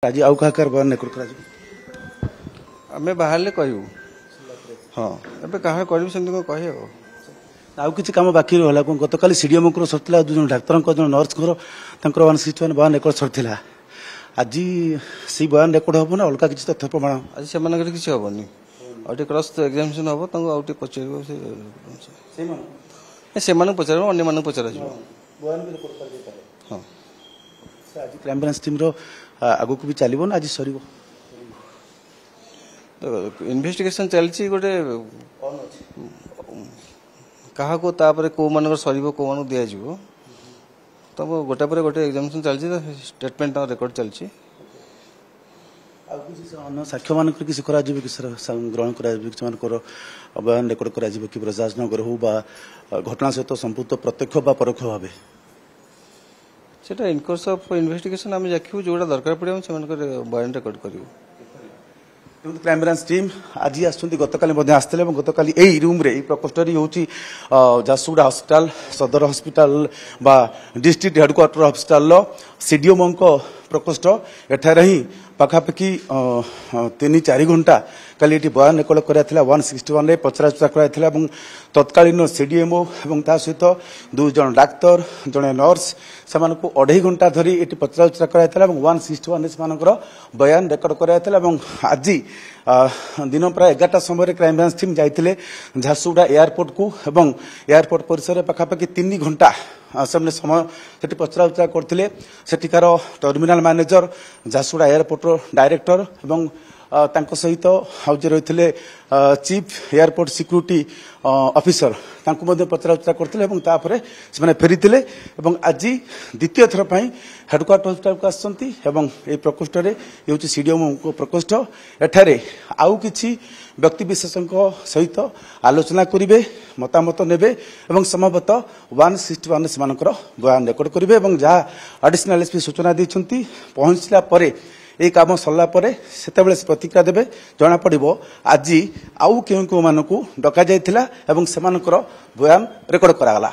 आज आउ क्या बयान रेकर्ड कर आमे बाहर कहू हाँ एबे कहा कहू सेमती कौन कहे आउ किसी कम बाकी रहा गत काली सीडीएम सरला दुज डाक्तर जो नर्स 161 बयान रेकर्ड सरला आज से बयान रेकर्ड हम ना अलग किसी तथ्य प्रमाण आज से किसी हेनी आउटे क्रॉस एग्जामिनेशन हम आउटे पचार से पचार अन्न पचार हाँ आज क्राइम ब्रांच टीम आग को भी चलो ना आज सर इन्वेस्टिगेशन चलती गोटे क्या कौ मान सर कौ मान दि जाव तब गोटे पर गोटे एग्जामिनेशन चलती स्टेटमेंट रेकर्ड चलती साक्ष्य मान किसी ग्रहण कर बयान रेकर्ड कर ब्रजराजनगर हो घटना सहित संपुक्त प्रत्यक्ष परोक्ष भाव से इन कोर्स ऑफ इन्वेस्टिगेशन आम देखू जो दरकार पड़े से बयान रेकर्ड करूँ क्राइम ब्रांच टीम आज गतकाली आसते गतकाली यही रूम रे प्रकोष्ठ हूँ झारसुगुड़ा हस्पिटाल सदर हस्पिटाल बा डिस्ट्रिक्ट हेडक्वार्टर हस्पिटाल सीडीएम प्रकोष्ठ एठार ही पाखापाखि 3-4 घंटा काली ये बयान रेकर्ड कराइला 161 पचराउचरा कराइला तत्कालीन सीडीएमओ और सहित 2 जन डाक्तर जड़े नर्स से 2.5 घंटा धरी ये पचराउचरा कराइला 161 से बयान रेकर्ड कराइला आज दिन प्राय 11टा समय क्राइम ब्रांच टीम जाइए झारसुगुड़ा एयरपोर्ट को एवं एयरपोर्ट परिसर पाखापाखि 3 घंटा समय से पचराउचरा करते सेठिकार terminal manager Jharsuguda airport director एवं तांको सहित जे रही चीफ एयरपोर्ट सिक्यूरीटी ऑफिसर पचराउचरा करते से फेरी आज द्वितीय थर पर हेडक्वार्टर हस्पिटाल को आसछंती प्रकोष्ठ ये सीडीएम प्रकोष्ठ एठारे आउ किछि व्यक्ति विशेषज्ञ सहित आलोचना करेंगे मतामत नेबे एवं संभवतः 161 से बयान रेकर्ड करेंगे जहाँ एडिशनल एसपी सूचना देछंती पहुंचला परे ये काम सरला से प्रतिक्रिया देवे जना पड़ो आज आउ क्यों मानक डक जाइथिला एवं सेमानकर बयान रेकर्ड करागला।